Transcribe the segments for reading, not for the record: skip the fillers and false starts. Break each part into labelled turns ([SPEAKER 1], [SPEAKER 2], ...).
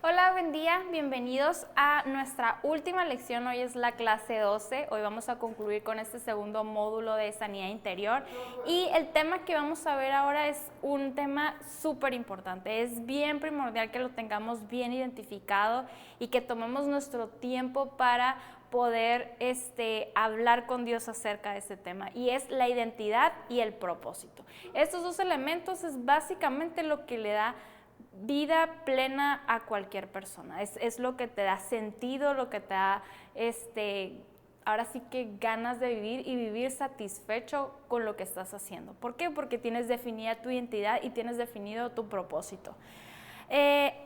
[SPEAKER 1] Hola, buen día, bienvenidos a nuestra última lección. Hoy es la clase 12, hoy vamos a concluir con este segundo módulo de sanidad interior y el tema que vamos a ver ahora es un tema súper importante. Es bien primordial que lo tengamos bien identificado y que tomemos nuestro tiempo para poder hablar con Dios acerca de este tema, y es la identidad y el propósito. Estos dos elementos es básicamente lo que le da vida plena a cualquier persona, es lo que te da sentido, lo que te da ahora sí que ganas de vivir y vivir satisfecho con lo que estás haciendo. ¿Por qué? Porque tienes definida tu identidad y tienes definido tu propósito.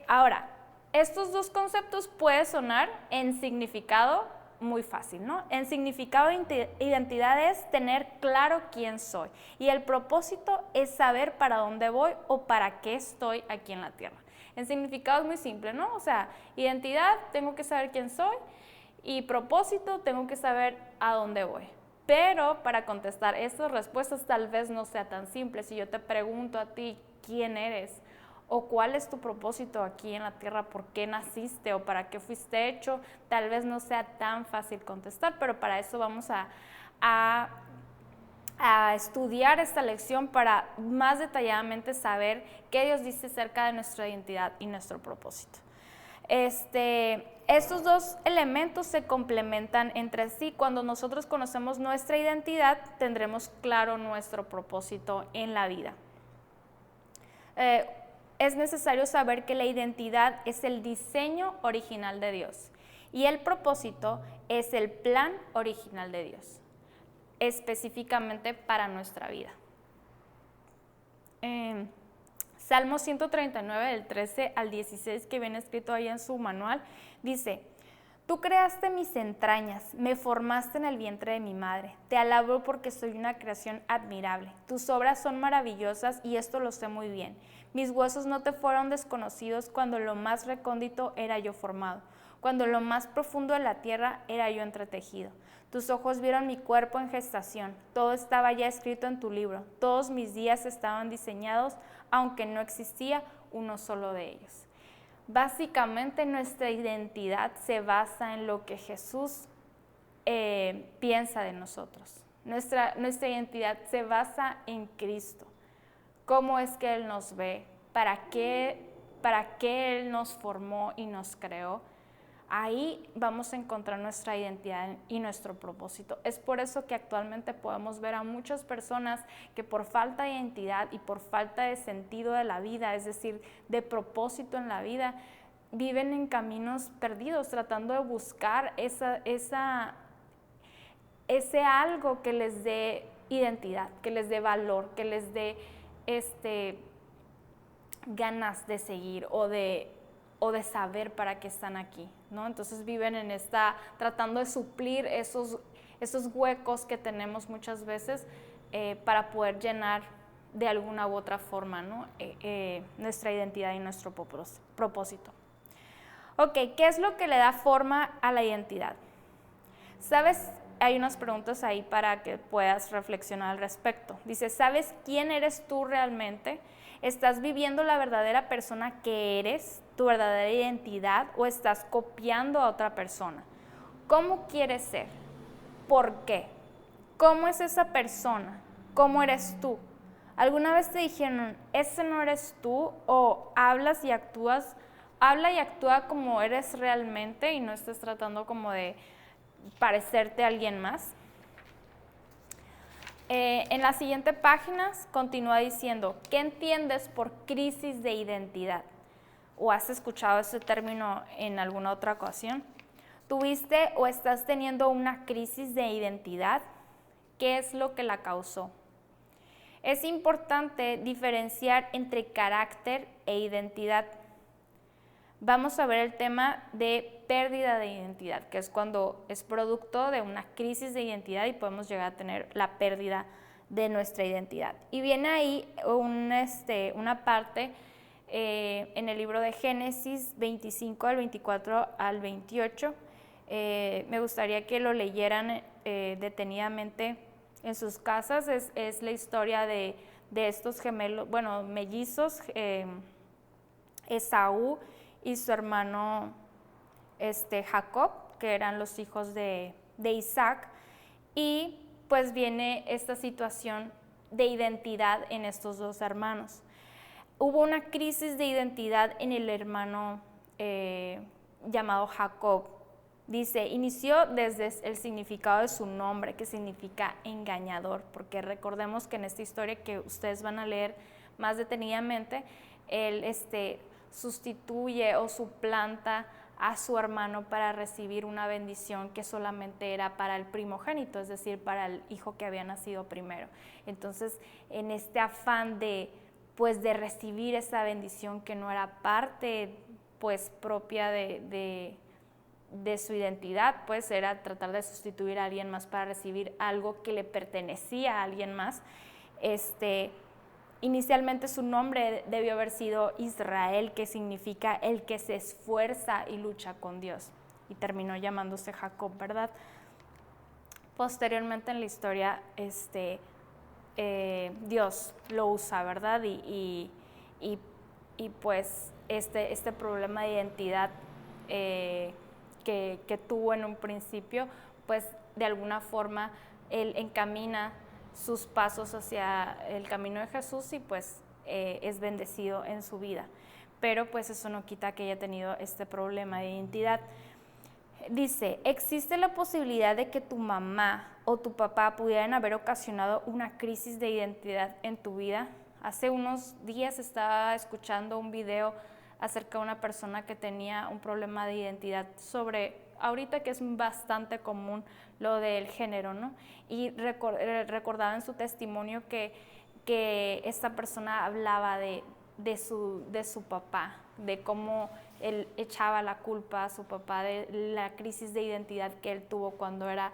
[SPEAKER 1] Ahora, estos dos conceptos pueden sonar en significado muy fácil, ¿no? En significado de identidad es tener claro quién soy, y el propósito es saber para dónde voy o para qué estoy aquí en la tierra. En significado es muy simple, ¿no? O sea, identidad, tengo que saber quién soy, y propósito, tengo que saber a dónde voy. Pero para contestar estas respuestas tal vez no sea tan simple. Si yo te pregunto a ti quién eres, o cuál es tu propósito aquí en la tierra, por qué naciste o para qué fuiste hecho, tal vez no sea tan fácil contestar, pero para eso vamos a estudiar esta lección para más detalladamente saber qué Dios dice acerca de nuestra identidad y nuestro propósito. Estos dos elementos se complementan entre sí. Cuando nosotros conocemos nuestra identidad, tendremos claro nuestro propósito en la vida. Es necesario saber que la identidad es el diseño original de Dios y el propósito es el plan original de Dios, específicamente para nuestra vida. Salmo 139, del 13 al 16, que viene escrito ahí en su manual, dice: Tú creaste mis entrañas, me formaste en el vientre de mi madre. Te alabo porque soy una creación admirable. Tus obras son maravillosas y esto lo sé muy bien. Mis huesos no te fueron desconocidos cuando lo más recóndito era yo formado, cuando lo más profundo de la tierra era yo entretejido. Tus ojos vieron mi cuerpo en gestación, todo estaba ya escrito en tu libro, todos mis días estaban diseñados, aunque no existía uno solo de ellos. Básicamente nuestra identidad se basa en lo que Jesús piensa de nosotros. Nuestra identidad se basa en Cristo. ¿Cómo es que Él nos ve? ¿Para qué Él nos formó y nos creó? Ahí vamos a encontrar nuestra identidad y nuestro propósito. Es por eso que actualmente podemos ver a muchas personas que por falta de identidad y por falta de sentido de la vida, es decir, de propósito en la vida, viven en caminos perdidos, tratando de buscar ese algo que les dé identidad, que les dé valor, que les dé ganas de seguir o de saber para qué están aquí, ¿no? Entonces viven en tratando de suplir esos huecos que tenemos muchas veces para poder llenar de alguna u otra forma, ¿no? Nuestra identidad y nuestro propósito. Ok, ¿qué es lo que le da forma a la identidad? ¿Sabes? Hay unas preguntas ahí para que puedas reflexionar al respecto. Dice, ¿sabes quién eres tú realmente? ¿Estás viviendo la verdadera persona que eres, tu verdadera identidad, o estás copiando a otra persona? ¿Cómo quieres ser? ¿Por qué? ¿Cómo es esa persona? ¿Cómo eres tú? ¿Alguna vez te dijeron, ese no eres tú? ¿O habla y actúa como eres realmente y no estés tratando como de parecerte a alguien más? En las siguientes páginas continúa diciendo, ¿qué entiendes por crisis de identidad? ¿O has escuchado ese término en alguna otra ocasión? ¿Tuviste o estás teniendo una crisis de identidad? ¿Qué es lo que la causó? Es importante diferenciar entre carácter e identidad. Vamos a ver el tema de pérdida de identidad, que es cuando es producto de una crisis de identidad y podemos llegar a tener la pérdida de nuestra identidad. Y viene ahí una parte en el libro de Génesis 25 al 24 al 28. Me gustaría que lo leyeran detenidamente en sus casas. Es la historia de estos gemelos, mellizos, Esaú y su hermano Jacob, que eran los hijos de Isaac, y pues viene esta situación de identidad en estos dos hermanos. Hubo una crisis de identidad en el hermano llamado Jacob. Dice, inició desde el significado de su nombre, que significa engañador, porque recordemos que en esta historia que ustedes van a leer más detenidamente, él sustituye o suplanta a su hermano para recibir una bendición que solamente era para el primogénito, es decir, para el hijo que había nacido primero. Entonces, en este afán de recibir esa bendición que no era parte pues propia de su identidad, pues era tratar de sustituir a alguien más para recibir algo que le pertenecía a alguien más. Inicialmente su nombre debió haber sido Israel, que significa el que se esfuerza y lucha con Dios, y terminó llamándose Jacob, ¿verdad? Posteriormente en la historia Dios lo usa, ¿verdad? Y pues este problema de identidad que tuvo en un principio, pues de alguna forma él encamina sus pasos hacia el camino de Jesús y pues es bendecido en su vida. Pero pues eso no quita que haya tenido este problema de identidad. Dice, existe la posibilidad de que tu mamá o tu papá pudieran haber ocasionado una crisis de identidad en tu vida. Hace unos días estaba escuchando un video acerca de una persona que tenía un problema de identidad ahorita que es bastante común lo del género, ¿no? Y recordaba en su testimonio que esta persona hablaba de su papá, de cómo él echaba la culpa a su papá de la crisis de identidad que él tuvo cuando era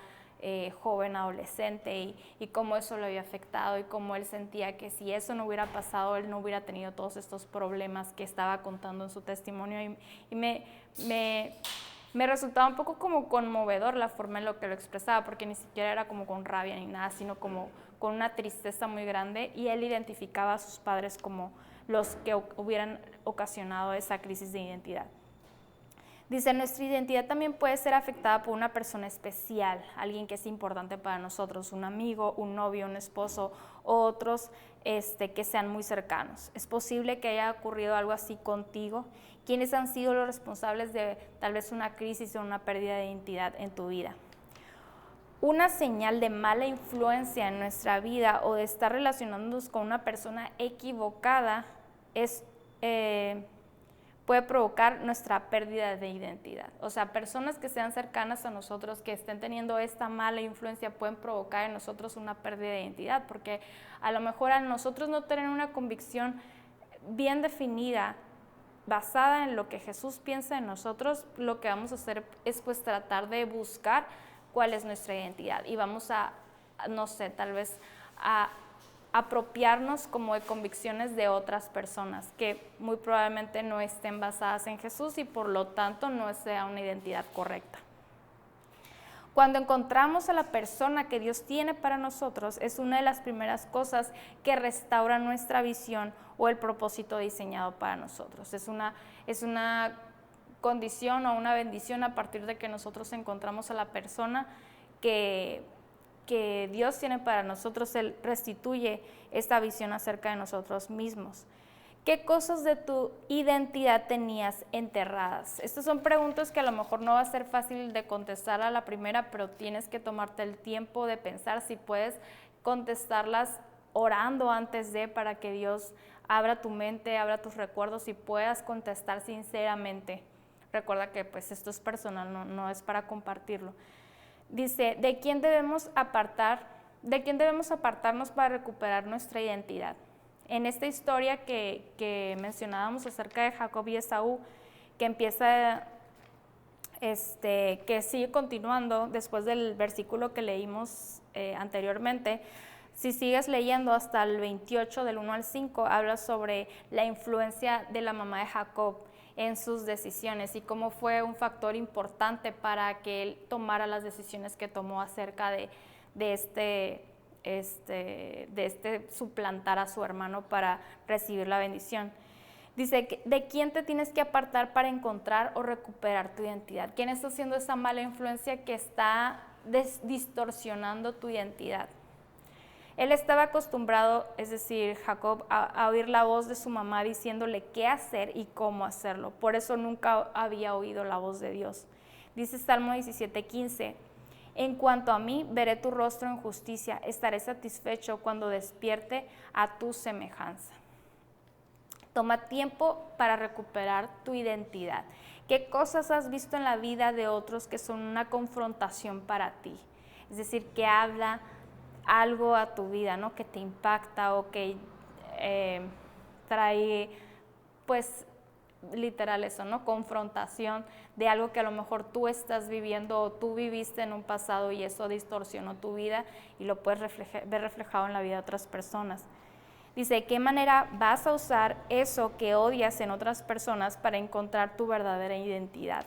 [SPEAKER 1] joven, adolescente, y cómo eso lo había afectado y cómo él sentía que si eso no hubiera pasado, él no hubiera tenido todos estos problemas que estaba contando en su testimonio. Y me resultaba un poco como conmovedor la forma en lo que lo expresaba, porque ni siquiera era como con rabia ni nada, sino como con una tristeza muy grande, y él identificaba a sus padres como los que hubieran ocasionado esa crisis de identidad. Dice, nuestra identidad también puede ser afectada por una persona especial, alguien que es importante para nosotros, un amigo, un novio, un esposo, o otros que sean muy cercanos. Es posible que haya ocurrido algo así contigo. ¿Quiénes han sido los responsables de tal vez una crisis o una pérdida de identidad en tu vida? Una señal de mala influencia en nuestra vida o de estar relacionándonos con una persona equivocada puede provocar nuestra pérdida de identidad. O sea, personas que sean cercanas a nosotros, que estén teniendo esta mala influencia, pueden provocar en nosotros una pérdida de identidad, porque a lo mejor a nosotros no tener una convicción bien definida, basada en lo que Jesús piensa de nosotros, lo que vamos a hacer es pues tratar de buscar cuál es nuestra identidad, y vamos a, no sé, tal vez a apropiarnos como de convicciones de otras personas que muy probablemente no estén basadas en Jesús y por lo tanto no sea una identidad correcta. Cuando encontramos a la persona que Dios tiene para nosotros, es una de las primeras cosas que restaura nuestra visión o el propósito diseñado para nosotros. Es una condición o una bendición a partir de que nosotros encontramos a la persona que Dios tiene para nosotros. Él restituye esta visión acerca de nosotros mismos. ¿Qué cosas de tu identidad tenías enterradas? Estas son preguntas que a lo mejor no va a ser fácil de contestar a la primera, pero tienes que tomarte el tiempo de pensar si puedes contestarlas orando antes para que Dios abra tu mente, abra tus recuerdos y puedas contestar sinceramente. Recuerda que pues esto es personal, no es para compartirlo. Dice, ¿de quién debemos apartarnos para recuperar nuestra identidad? En esta historia que mencionábamos acerca de Jacob y Esaú, que empieza, que sigue continuando después del versículo que leímos anteriormente, si sigues leyendo hasta el 28, del 1 al 5, habla sobre la influencia de la mamá de Jacob en sus decisiones y cómo fue un factor importante para que él tomara las decisiones que tomó acerca de suplantar a su hermano para recibir la bendición. Dice, ¿de quién te tienes que apartar para encontrar o recuperar tu identidad? ¿Quién está haciendo esa mala influencia que está distorsionando tu identidad? Él estaba acostumbrado, es decir, Jacob, a oír la voz de su mamá diciéndole qué hacer y cómo hacerlo. Por eso nunca había oído la voz de Dios. Dice Salmo 17:15, en cuanto a mí, veré tu rostro en justicia, estaré satisfecho cuando despierte a tu semejanza. Toma tiempo para recuperar tu identidad. ¿Qué cosas has visto en la vida de otros que son una confrontación para ti? Es decir, que habla algo a tu vida, ¿no? Que te impacta o que trae, pues, literal eso, ¿no? Confrontación de algo que a lo mejor tú estás viviendo o tú viviste en un pasado y eso distorsionó tu vida y lo puedes ver reflejado en la vida de otras personas. Dice, ¿de qué manera vas a usar eso que odias en otras personas para encontrar tu verdadera identidad?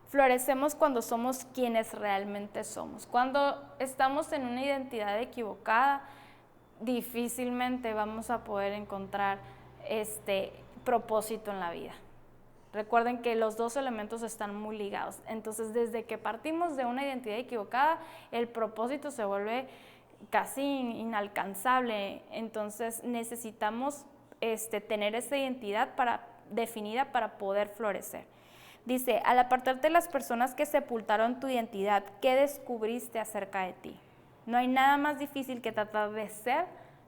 [SPEAKER 1] Florecemos cuando somos quienes realmente somos. Cuando estamos en una identidad equivocada, difícilmente vamos a poder encontrar propósito en la vida. Recuerden que los dos elementos están muy ligados. Entonces, desde que partimos de una identidad equivocada, el propósito se vuelve casi inalcanzable. Entonces, necesitamos tener esa identidad definida para poder florecer. Dice, al apartarte de las personas que sepultaron tu identidad, ¿qué descubriste acerca de ti? No hay nada más difícil que tratar de ser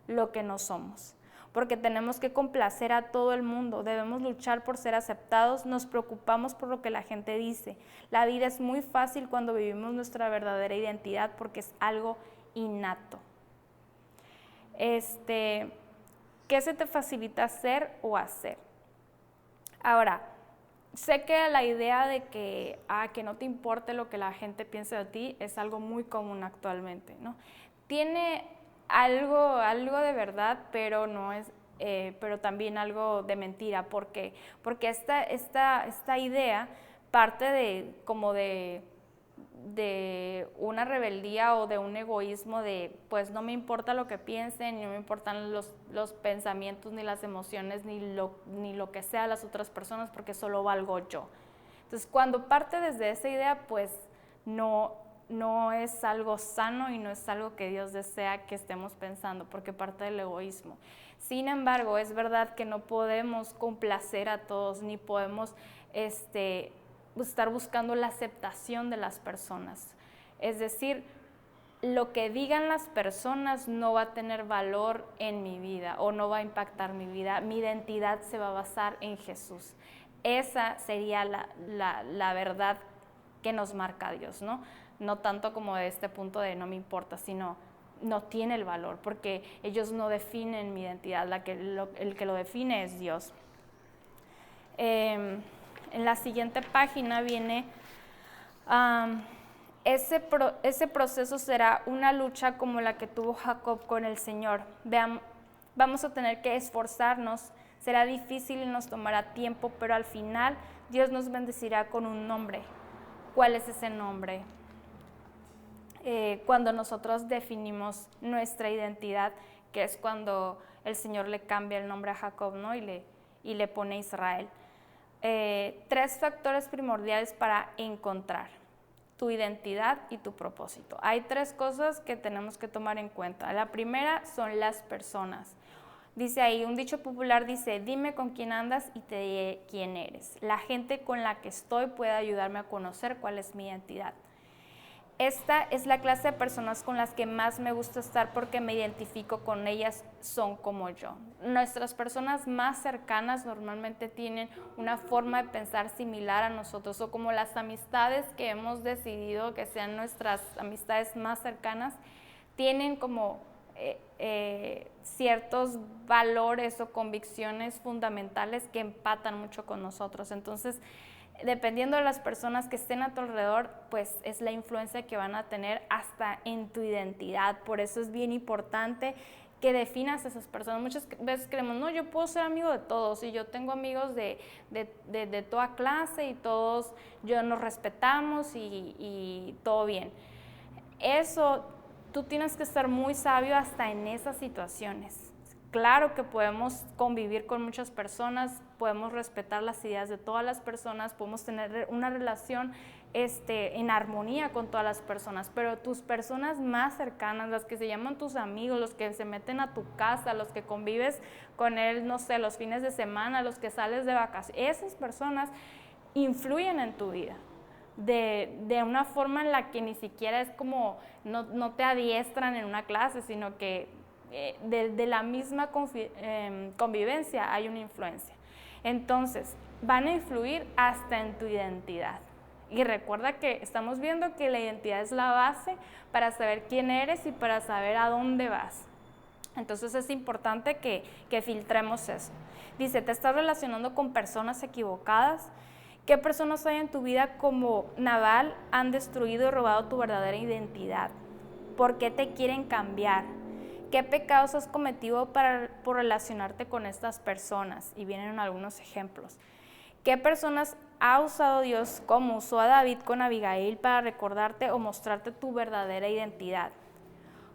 [SPEAKER 1] lo que no somos, porque tenemos que complacer a todo el mundo, debemos luchar por ser aceptados, nos preocupamos por lo que la gente dice. La vida es muy fácil cuando vivimos nuestra verdadera identidad porque es algo innato. ¿Qué se te facilita hacer o hacer? Ahora, sé que la idea de que no te importe lo que la gente piense de ti es algo muy común actualmente, ¿no? Tiene algo de verdad, pero no es, pero también algo de mentira. ¿Por qué? Porque esta idea parte de una rebeldía o de un egoísmo de, pues no me importa lo que piensen, ni me importan los pensamientos, ni las emociones, ni lo que sea las otras personas, porque solo valgo yo. Entonces, cuando parte desde esa idea, pues no es algo sano y no es algo que Dios desea que estemos pensando, porque parte del egoísmo. Sin embargo, es verdad que no podemos complacer a todos, ni podemos estar buscando la aceptación de las personas. Es decir, lo que digan las personas no va a tener valor en mi vida o no va a impactar mi vida. Mi identidad se va a basar en Jesús. Esa sería la verdad que nos marca Dios, ¿no? No tanto como de este punto de no me importa, sino no tiene el valor, porque ellos no definen mi identidad, el que lo define es Dios. En la siguiente página viene, ese proceso será una lucha como la que tuvo Jacob con el Señor. Vamos a tener que esforzarnos, será difícil y nos tomará tiempo, pero al final Dios nos bendecirá con un nombre. ¿Cuál es ese nombre? Cuando nosotros definimos nuestra identidad, que es cuando el Señor le cambia el nombre a Jacob, ¿no? y le pone Israel. 3 factores primordiales para encontrar tu identidad y tu propósito. Hay 3 cosas que tenemos que tomar en cuenta. La primera son las personas. Dice ahí, un dicho popular dice, dime con quién andas y te diré quién eres. La gente con la que estoy puede ayudarme a conocer cuál es mi identidad. Esta es la clase de personas con las que más me gusta estar porque me identifico con ellas, son como yo. Nuestras personas más cercanas normalmente tienen una forma de pensar similar a nosotros, o como las amistades que hemos decidido que sean nuestras amistades más cercanas, tienen como ciertos valores o convicciones fundamentales que empatan mucho con nosotros. Entonces, dependiendo de las personas que estén a tu alrededor, pues es la influencia que van a tener hasta en tu identidad. Por eso es bien importante que definas a esas personas. Muchas veces creemos, no, yo puedo ser amigo de todos y yo tengo amigos de toda clase y todos nos respetamos y todo bien. Eso, tú tienes que estar muy sabio hasta en esas situaciones. Claro que podemos convivir con muchas personas, podemos respetar las ideas de todas las personas, podemos tener una relación en armonía con todas las personas, pero tus personas más cercanas, las que se llaman tus amigos, los que se meten a tu casa, los que convives con él, no sé, los fines de semana, los que sales de vacaciones, esas personas influyen en tu vida. De una forma en la que ni siquiera es como, no te adiestran en una clase, sino que de la misma convivencia hay una influencia. Entonces, van a influir hasta en tu identidad. Y recuerda que estamos viendo que la identidad es la base para saber quién eres y para saber a dónde vas. Entonces es importante que filtremos eso. Dice, te estás relacionando con personas equivocadas. ¿Qué personas hay en tu vida como Nabal han destruido y robado tu verdadera identidad? ¿Por qué te quieren cambiar? ¿Qué pecados has cometido por relacionarte con estas personas? Y vienen algunos ejemplos. ¿Qué personas ha usado Dios como usó a David con Abigail para recordarte o mostrarte tu verdadera identidad?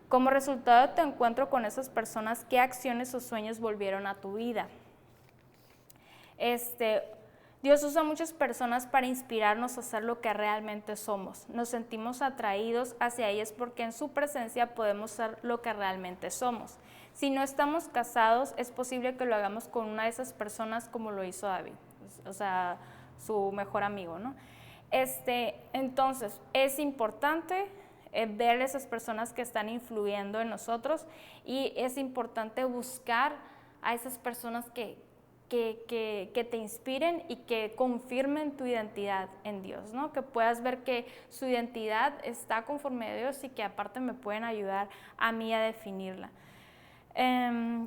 [SPEAKER 1] Como resultado de tu encuentro con esas personas, ¿qué acciones o sueños volvieron a tu vida? Dios usa a muchas personas para inspirarnos a ser lo que realmente somos. Nos sentimos atraídos hacia ellas porque en su presencia podemos ser lo que realmente somos. Si no estamos casados, es posible que lo hagamos con una de esas personas como lo hizo David, o sea, su mejor amigo, ¿no? Entonces, es importante ver esas personas que están influyendo en nosotros y es importante buscar a esas personas que te inspiren y que confirmen tu identidad en Dios, ¿no? Que puedas ver que su identidad está conforme a Dios y que aparte me pueden ayudar a mí a definirla.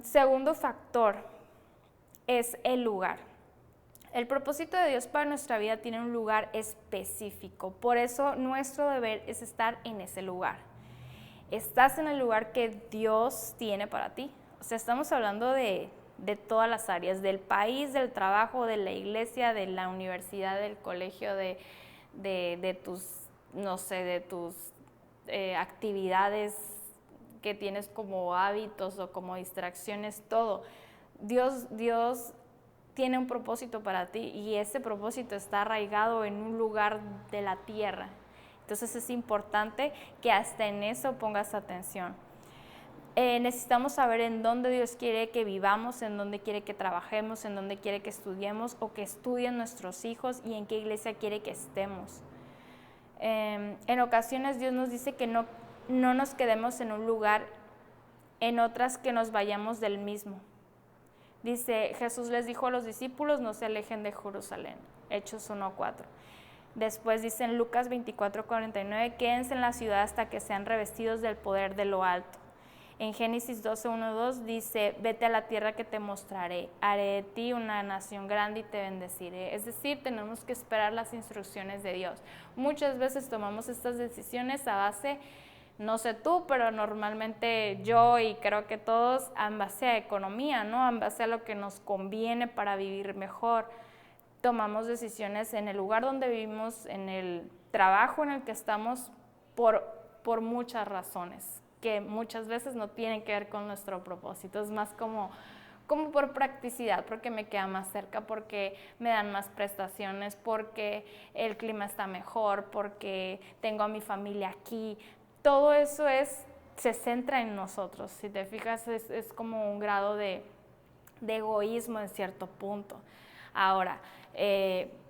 [SPEAKER 1] Segundo factor es el lugar. El propósito de Dios para nuestra vida tiene un lugar específico, por eso nuestro deber es estar en ese lugar. Estás en el lugar que Dios tiene para ti. O sea, estamos hablando de todas las áreas, del país, del trabajo, de la iglesia, de la universidad, del colegio, de tus, no sé, de tus actividades que tienes como hábitos o como distracciones, todo. Dios tiene un propósito para ti y ese propósito está arraigado en un lugar de la tierra. Entonces es importante que hasta en eso pongas atención. Necesitamos saber en dónde Dios quiere que vivamos, en dónde quiere que trabajemos, en dónde quiere que estudiemos o que estudien nuestros hijos y en qué iglesia quiere que estemos. En ocasiones Dios nos dice que no nos quedemos en un lugar, en otras que nos vayamos del mismo. Dice, Jesús les dijo a los discípulos, no se alejen de Jerusalén, Hechos 1:4. Después dice en Lucas 24:49, quédense en la ciudad hasta que sean revestidos del poder de lo alto. En Génesis 12:1-2 dice, vete a la tierra que te mostraré, haré de ti una nación grande y te bendeciré. Es decir, tenemos que esperar las instrucciones de Dios. Muchas veces tomamos estas decisiones a base, no sé tú, pero normalmente yo y creo que todos, en base a economía, ¿no? En base a lo que nos conviene para vivir mejor. Tomamos decisiones en el lugar donde vivimos, en el trabajo en el que estamos, por muchas razones, que muchas veces no tienen que ver con nuestro propósito. Es más como por practicidad, porque me queda más cerca, porque me dan más prestaciones, porque el clima está mejor, porque tengo a mi familia aquí. Todo eso se centra en nosotros. Si te fijas, es como un grado de egoísmo en cierto punto. Ahora,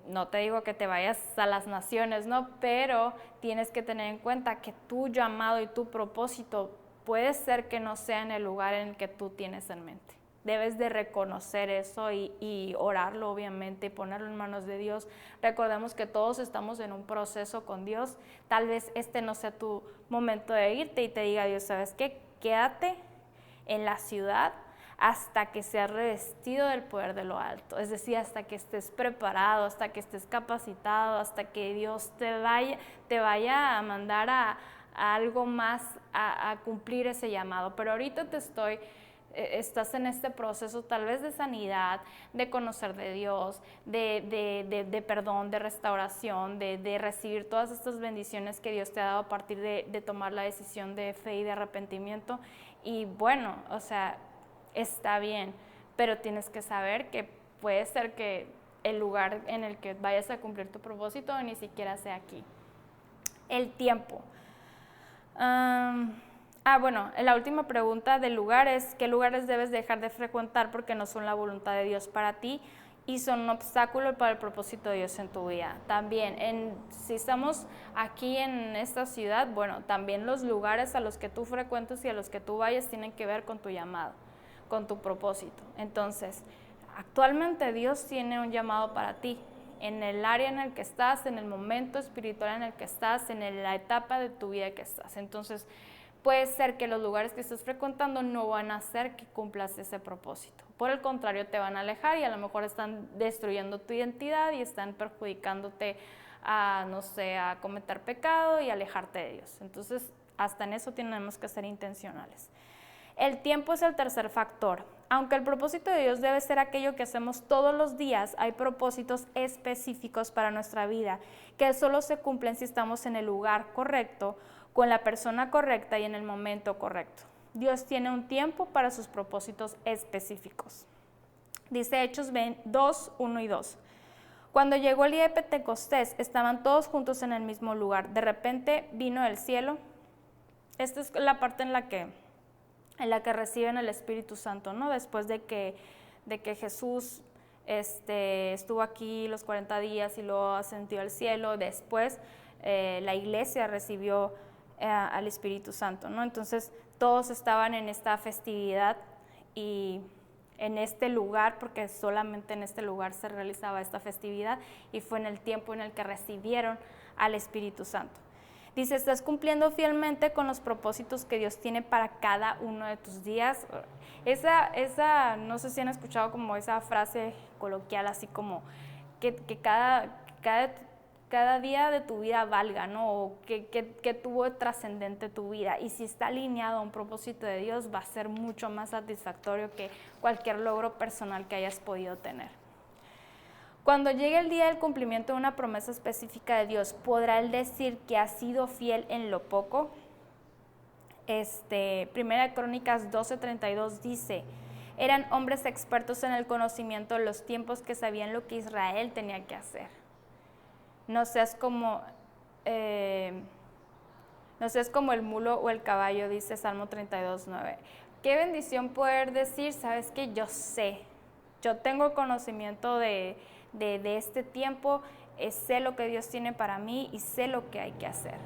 [SPEAKER 1] no te digo que te vayas a las naciones, ¿no? Pero tienes que tener en cuenta que tu llamado y tu propósito puede ser que no sea en el lugar en el que tú tienes en mente. Debes de reconocer eso y orarlo, obviamente, y ponerlo en manos de Dios. Recordemos que todos estamos en un proceso con Dios. Tal vez este no sea tu momento de irte y te diga Dios, ¿sabes qué? Quédate en la ciudad hasta que seas revestido del poder de lo alto. Es decir, hasta que estés preparado, hasta que estés capacitado, hasta que Dios te vaya a mandar a algo más, a cumplir ese llamado. Pero ahorita estás en este proceso tal vez de sanidad, de conocer de Dios, de perdón, de restauración, de recibir todas estas bendiciones que Dios te ha dado a partir de tomar la decisión de fe y de arrepentimiento. Y bueno, o sea, está bien, pero tienes que saber que puede ser que el lugar en el que vayas a cumplir tu propósito ni siquiera sea aquí. El tiempo. Bueno, la última pregunta del lugar es: ¿qué lugares debes dejar de frecuentar porque no son la voluntad de Dios para ti y son un obstáculo para el propósito de Dios en tu vida? También, si estamos aquí en esta ciudad, bueno, también los lugares a los que tú frecuentas y a los que tú vayas tienen que ver con tu llamado, con tu propósito. Entonces, actualmente Dios tiene un llamado para ti, en el área en el que estás, en el momento espiritual en el que estás, en la etapa de tu vida que estás. Entonces, puede ser que los lugares que estés frecuentando no van a hacer que cumplas ese propósito. Por el contrario, te van a alejar y a lo mejor están destruyendo tu identidad y están perjudicándote a, no sé, a cometer pecado y alejarte de Dios. Entonces, hasta en eso tenemos que ser intencionales. El tiempo es el tercer factor. Aunque el propósito de Dios debe ser aquello que hacemos todos los días, hay propósitos específicos para nuestra vida que solo se cumplen si estamos en el lugar correcto, con la persona correcta y en el momento correcto. Dios tiene un tiempo para sus propósitos específicos. Dice Hechos 2, 1 y 2. Cuando llegó el día de Pentecostés, estaban todos juntos en el mismo lugar. De repente vino del cielo. Esta es la parte en la que reciben el Espíritu Santo, ¿no? Después de que Jesús estuvo aquí los 40 días y luego ascendió al cielo. Después la iglesia recibió al Espíritu Santo, ¿no? Entonces todos estaban en esta festividad y en este lugar, porque solamente en este lugar se realizaba esta festividad, y fue en el tiempo en el que recibieron al Espíritu Santo. Dice: estás cumpliendo fielmente con los propósitos que Dios tiene para cada uno de tus días. Esa no sé si han escuchado como esa frase coloquial, así como que cada día de tu vida valga, ¿no? O que tuvo trascendente tu vida. Y si está alineado a un propósito de Dios, va a ser mucho más satisfactorio que cualquier logro personal que hayas podido tener. Cuando llegue el día del cumplimiento de una promesa específica de Dios, ¿podrá Él decir que ha sido fiel en lo poco? Primera de Crónicas 12:32 dice: eran hombres expertos en el conocimiento de los tiempos, que sabían lo que Israel tenía que hacer. No seas como el mulo o el caballo, dice Salmo 32:9. Qué bendición poder decir: sabes que yo sé, yo tengo conocimiento de este tiempo, sé lo que Dios tiene para mí y sé lo que hay que hacer.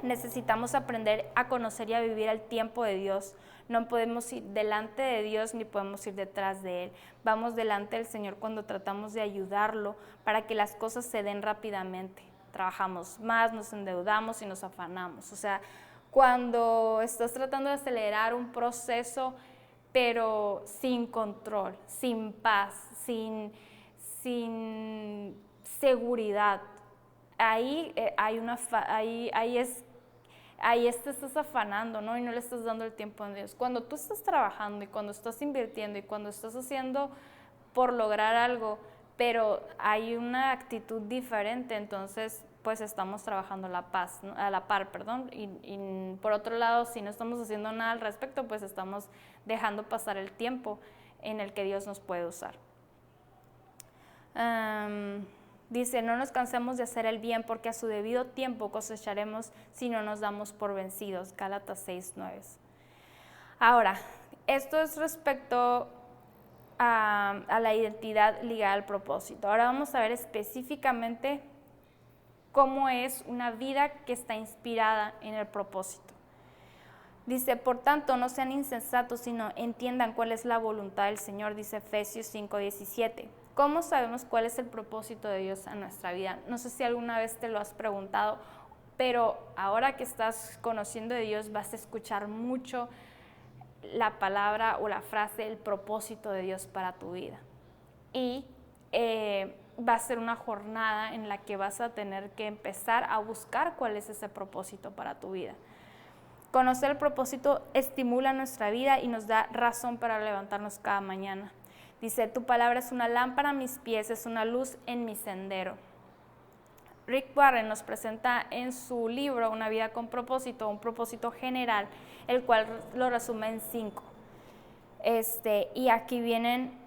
[SPEAKER 1] Necesitamos aprender a conocer y a vivir el tiempo de Dios. No podemos ir delante de Dios ni podemos ir detrás de Él. Vamos delante del Señor cuando tratamos de ayudarlo para que las cosas se den rápidamente. Trabajamos más, nos endeudamos y nos afanamos. O sea, cuando estás tratando de acelerar un proceso, pero sin control, sin paz, sin seguridad, ahí te estás afanando, ¿no? Y no le estás dando el tiempo a Dios. Cuando tú estás trabajando y cuando estás invirtiendo y cuando estás haciendo por lograr algo, pero hay una actitud diferente, entonces pues estamos trabajando a la par, y por otro lado, si no estamos haciendo nada al respecto, pues estamos dejando pasar el tiempo en el que Dios nos puede usar. Dice: no nos cansemos de hacer el bien, porque a su debido tiempo cosecharemos si no nos damos por vencidos. Gálatas 6:9. Ahora, esto es respecto a la identidad ligada al propósito. Ahora vamos a ver específicamente cómo es una vida que está inspirada en el propósito. Dice: por tanto, no sean insensatos, sino entiendan cuál es la voluntad del Señor, dice Efesios 5:17. ¿Cómo sabemos cuál es el propósito de Dios en nuestra vida? No sé si alguna vez te lo has preguntado, pero ahora que estás conociendo de Dios vas a escuchar mucho la palabra o la frase, el propósito de Dios para tu vida. Y va a ser una jornada en la que vas a tener que empezar a buscar cuál es ese propósito para tu vida. Conocer el propósito estimula nuestra vida y nos da razón para levantarnos cada mañana. Dice: tu palabra es una lámpara a mis pies, es una luz en mi sendero. Rick Warren nos presenta en su libro Una vida con propósito, un propósito general, el cual lo resume en 5. Y aquí vienen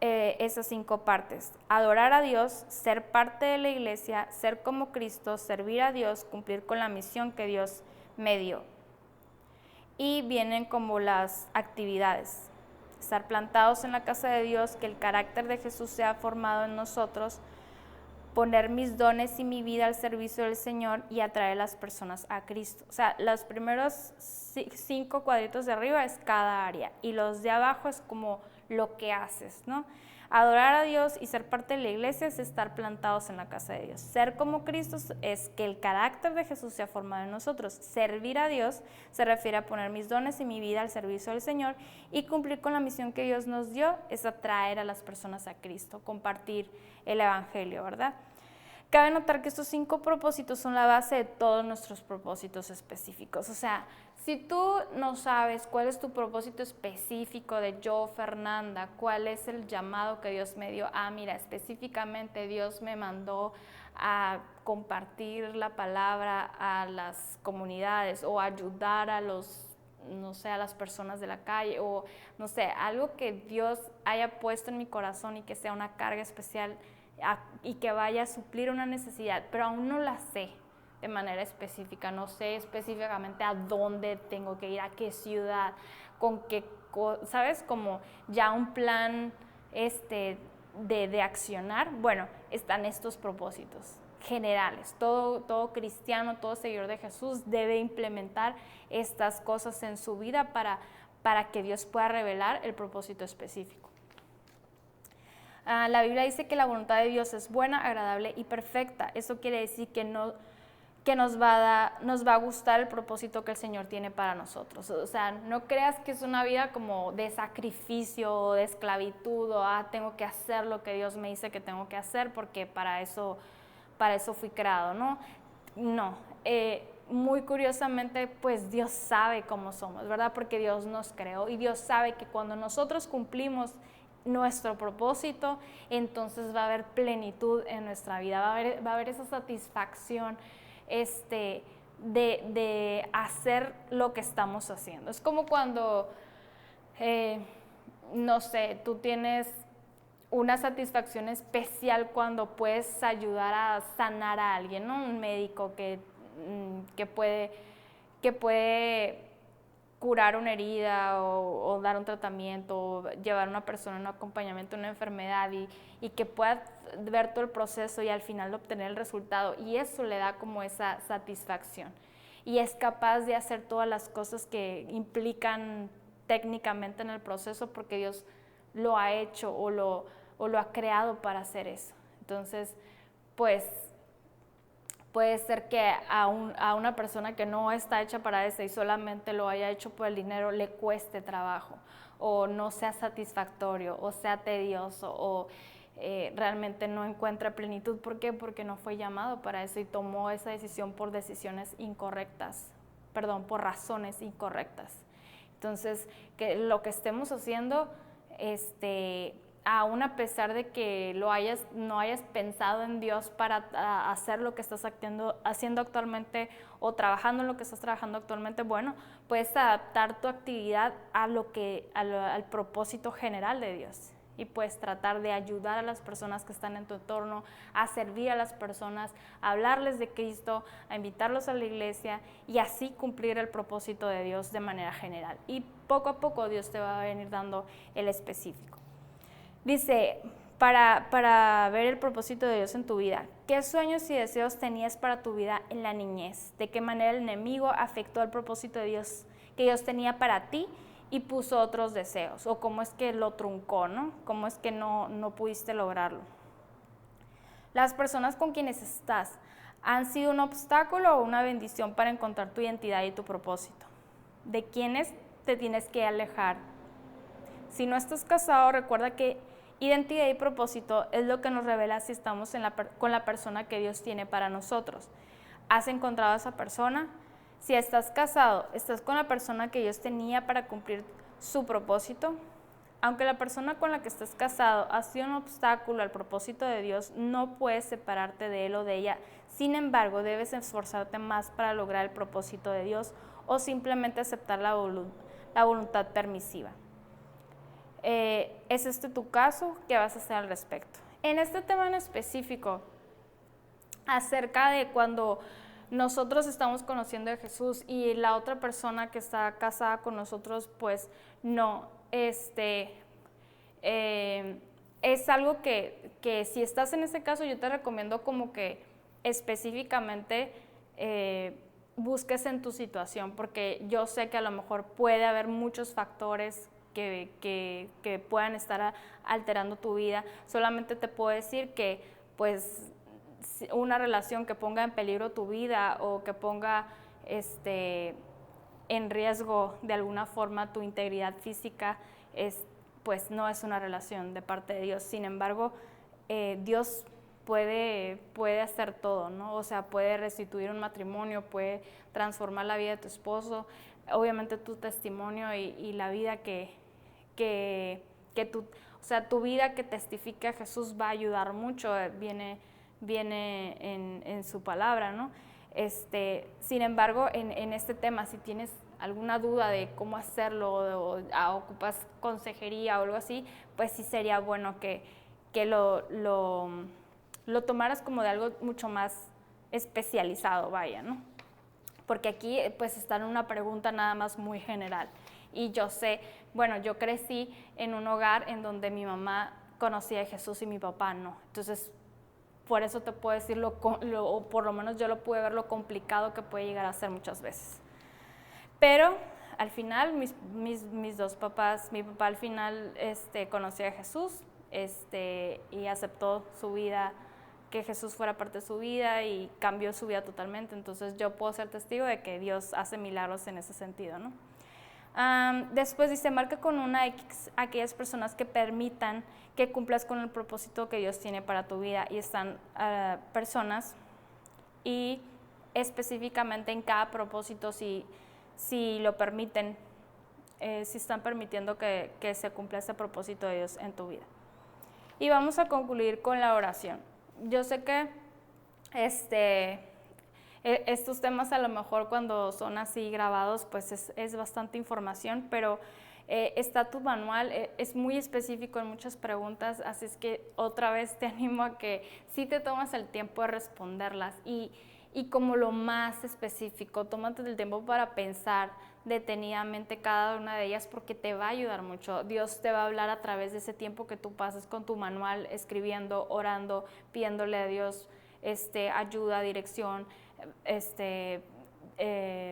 [SPEAKER 1] esas 5 partes: adorar a Dios, ser parte de la iglesia, ser como Cristo, servir a Dios, cumplir con la misión que Dios me dio. Y vienen como las actividades: estar plantados en la casa de Dios, que el carácter de Jesús sea formado en nosotros, poner mis dones y mi vida al servicio del Señor y atraer a las personas a Cristo. O sea, los primeros 5 cuadritos de arriba es cada área y los de abajo es como lo que haces, ¿no? Adorar a Dios y ser parte de la iglesia es estar plantados en la casa de Dios. Ser como Cristo es que el carácter de Jesús sea formado en nosotros. Servir a Dios se refiere a poner mis dones y mi vida al servicio del Señor, y cumplir con la misión que Dios nos dio es atraer a las personas a Cristo, compartir el evangelio, ¿verdad? Cabe notar que estos 5 propósitos son la base de todos nuestros propósitos específicos. O sea, si tú no sabes cuál es tu propósito específico de yo, Fernanda, cuál es el llamado que Dios me dio, mira, específicamente Dios me mandó a compartir la palabra a las comunidades o ayudar a a las personas de la calle, o no sé, algo que Dios haya puesto en mi corazón y que sea una carga especial y que vaya a suplir una necesidad, pero aún no la sé de manera específica, no sé específicamente a dónde tengo que ir, a qué ciudad, con qué, ¿sabes? Como ya un plan de accionar. Bueno, están estos propósitos generales. Todo cristiano, todo seguidor de Jesús debe implementar estas cosas en su vida para que Dios pueda revelar el propósito específico. La Biblia dice que la voluntad de Dios es buena, agradable y perfecta. Eso quiere decir que nos va a gustar el propósito que el Señor tiene para nosotros. O sea, no creas que es una vida como de sacrificio o de esclavitud, o tengo que hacer lo que Dios me dice que tengo que hacer porque para eso fui creado, ¿no? No. Muy curiosamente, pues Dios sabe cómo somos, ¿verdad? Porque Dios nos creó y Dios sabe que cuando nosotros cumplimos nuestro propósito, entonces va a haber plenitud en nuestra vida, va a haber esa satisfacción de hacer lo que estamos haciendo. Es como cuando, no sé, tú tienes una satisfacción especial cuando puedes ayudar a sanar a alguien, ¿no? Un médico que puede curar una herida o dar un tratamiento, o llevar a una persona en un acompañamiento de una enfermedad y que pueda ver todo el proceso y al final obtener el resultado, y eso le da como esa satisfacción, y es capaz de hacer todas las cosas que implican técnicamente en el proceso porque Dios lo ha hecho o lo ha creado para hacer eso. Entonces, pues puede ser que a una persona que no está hecha para eso y solamente lo haya hecho por el dinero le cueste trabajo, o no sea satisfactorio, o sea tedioso, o realmente no encuentra plenitud. ¿Por qué? Porque no fue llamado para eso y tomó esa decisión por por razones incorrectas. Entonces, que lo que estemos haciendo, aún a pesar de que no hayas pensado en Dios para hacer lo que estás haciendo actualmente, o trabajando en lo que estás trabajando actualmente, bueno, puedes adaptar tu actividad al propósito general de Dios, y puedes tratar de ayudar a las personas que están en tu entorno, a servir a las personas, a hablarles de Cristo, a invitarlos a la iglesia, y así cumplir el propósito de Dios de manera general. Y poco a poco Dios te va a venir dando el específico. Dice, para ver el propósito de Dios en tu vida, ¿qué sueños y deseos tenías para tu vida en la niñez? ¿De qué manera el enemigo afectó el propósito de Dios que Dios tenía para ti y puso otros deseos? ¿O cómo es que lo truncó, ¿no? ¿Cómo es que no pudiste lograrlo? Las personas con quienes estás han sido un obstáculo o una bendición para encontrar tu identidad y tu propósito. ¿De quiénes te tienes que alejar? Si no estás casado, recuerda que identidad y propósito es lo que nos revela si estamos con la persona que Dios tiene para nosotros. ¿Has encontrado a esa persona? Si estás casado, ¿estás con la persona que Dios tenía para cumplir su propósito? Aunque la persona con la que estás casado ha sido un obstáculo al propósito de Dios, no puedes separarte de él o de ella. Sin embargo, debes esforzarte más para lograr el propósito de Dios, o simplemente aceptar la voluntad permisiva. ¿Es este tu caso? ¿Qué vas a hacer al respecto? En este tema en específico, acerca de cuando nosotros estamos conociendo a Jesús y la otra persona que está casada con nosotros, pues no, es algo que si estás en ese caso, yo te recomiendo como que específicamente busques en tu situación, porque yo sé que a lo mejor puede haber muchos factores que puedan estar alterando tu vida. Solamente te puedo decir que pues una relación que ponga en peligro tu vida o que ponga en riesgo de alguna forma tu integridad física, pues no es una relación de parte de Dios. Sin embargo, Dios puede hacer todo, ¿no? O sea, puede restituir un matrimonio, puede transformar la vida de tu esposo, obviamente tu testimonio y la vida que tú, o sea, tu vida que testifique a Jesús va a ayudar mucho, viene en su palabra, ¿no? Sin embargo, en este tema, si tienes alguna duda de cómo hacerlo o ocupas consejería o algo así, pues sí sería bueno que lo tomaras como de algo mucho más especializado, vaya, ¿no? Porque aquí pues está en una pregunta nada más muy general. Y yo sé, bueno, yo crecí en un hogar en donde mi mamá conocía a Jesús y mi papá no. Entonces, por eso te puedo decir, o por lo menos yo lo pude ver lo complicado que puede llegar a ser muchas veces. Pero al final, mis dos papás, mi papá al final conocía a Jesús y aceptó su vida, que Jesús fuera parte de su vida y cambió su vida totalmente. Entonces yo puedo ser testigo de que Dios hace milagros en ese sentido, ¿no? Después dice, marca con una X aquellas personas que permitan que cumplas con el propósito que Dios tiene para tu vida. Y están personas y específicamente en cada propósito si lo permiten, si están permitiendo que se cumpla ese propósito de Dios en tu vida. Y vamos a concluir con la oración. Yo sé que estos temas a lo mejor cuando son así grabados pues es bastante información, pero está tu manual, es muy específico en muchas preguntas, así es que otra vez te animo a que sí te tomas el tiempo de responderlas y como lo más específico, tómate el tiempo para pensar detenidamente cada una de ellas porque te va a ayudar mucho. Dios te va a hablar a través de ese tiempo que tú pases con tu manual, escribiendo, orando, pidiéndole a Dios ayuda, dirección,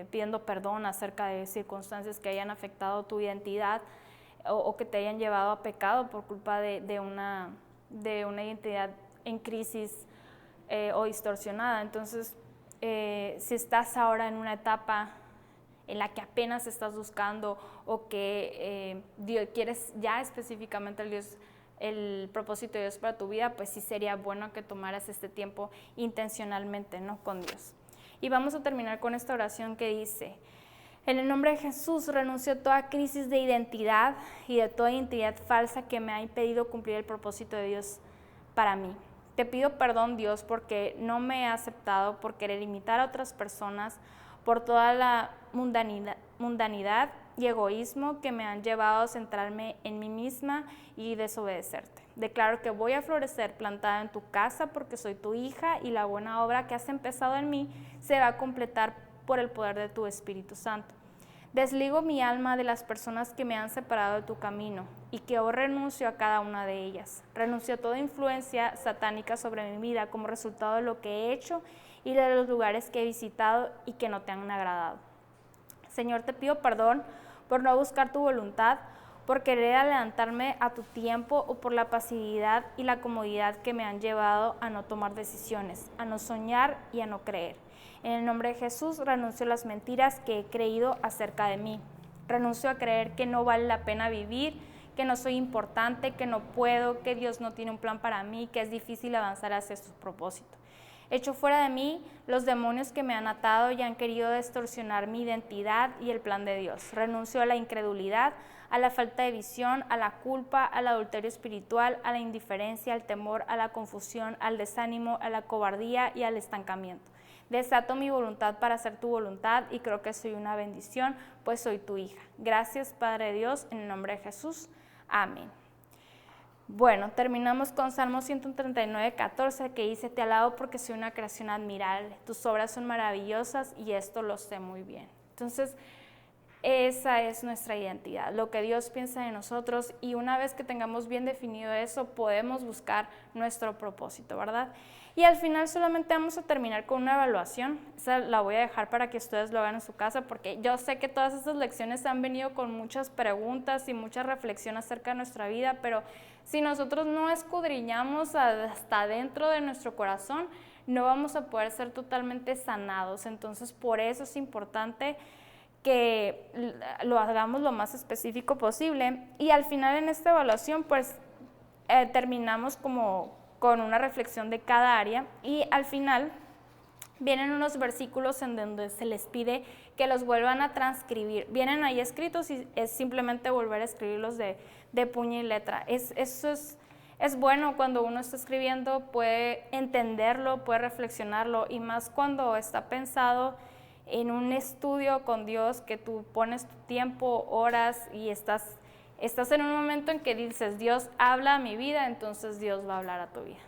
[SPEAKER 1] pidiendo perdón acerca de circunstancias que hayan afectado tu identidad o que te hayan llevado a pecado por culpa de una identidad en crisis o distorsionada. Entonces, si estás ahora en una etapa en la que apenas estás buscando o que quieres ya específicamente el propósito de Dios para tu vida, pues sí sería bueno que tomaras este tiempo intencionalmente, ¿no? Con Dios. Y vamos a terminar con esta oración que dice, en el nombre de Jesús renuncio a toda crisis de identidad y de toda identidad falsa que me ha impedido cumplir el propósito de Dios para mí. Te pido perdón, Dios, porque no me he aceptado, por querer imitar a otras personas, por toda la mundanidad y egoísmo que me han llevado a centrarme en mí misma y desobedecerte. Declaro que voy a florecer plantada en tu casa porque soy tu hija y la buena obra que has empezado en mí se va a completar por el poder de tu Espíritu Santo. Desligo mi alma de las personas que me han separado de tu camino y que hoy renuncio a cada una de ellas. Renuncio a toda influencia satánica sobre mi vida como resultado de lo que he hecho y de los lugares que he visitado y que no te han agradado. Señor, te pido perdón por no buscar tu voluntad, por querer adelantarme a tu tiempo o por la pasividad y la comodidad que me han llevado a no tomar decisiones, a no soñar y a no creer. En el nombre de Jesús renuncio a las mentiras que he creído acerca de mí. Renuncio a creer que no vale la pena vivir, que no soy importante, que no puedo, que Dios no tiene un plan para mí, que es difícil avanzar hacia su propósito. Echo fuera de mí los demonios que me han atado y han querido distorsionar mi identidad y el plan de Dios. Renuncio a la incredulidad, a la falta de visión, a la culpa, al adulterio espiritual, a la indiferencia, al temor, a la confusión, al desánimo, a la cobardía y al estancamiento. Desato mi voluntad para hacer tu voluntad y creo que soy una bendición, pues soy tu hija. Gracias, Padre Dios, en el nombre de Jesús. Amén. Bueno, terminamos con Salmo 139, 14, que dice: te alabo porque soy una creación admirable, tus obras son maravillosas y esto lo sé muy bien. Entonces, esa es nuestra identidad, lo que Dios piensa de nosotros, y una vez que tengamos bien definido eso, podemos buscar nuestro propósito, ¿verdad? Y al final solamente vamos a terminar con una evaluación. Esa la voy a dejar para que ustedes lo hagan en su casa, porque yo sé que todas estas lecciones han venido con muchas preguntas y mucha reflexión acerca de nuestra vida, pero si nosotros no escudriñamos hasta dentro de nuestro corazón, no vamos a poder ser totalmente sanados. Entonces, por eso es importante que lo hagamos lo más específico posible. Y al final, en esta evaluación, pues terminamos como con una reflexión de cada área, y al final vienen unos versículos en donde se les pide que los vuelvan a transcribir. Vienen ahí escritos y es simplemente volver a escribirlos de puño y letra. Eso es bueno cuando uno está escribiendo, puede entenderlo, puede reflexionarlo, y más cuando está pensado en un estudio con Dios, que tú pones tu tiempo, horas, y estás en un momento en que dices: Dios habla a mi vida, entonces Dios va a hablar a tu vida.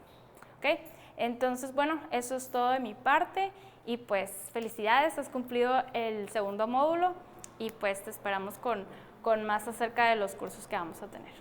[SPEAKER 1] ¿Ok? Entonces, bueno, eso es todo de mi parte, y pues felicidades, has cumplido el segundo módulo, y pues te esperamos con más acerca de los cursos que vamos a tener.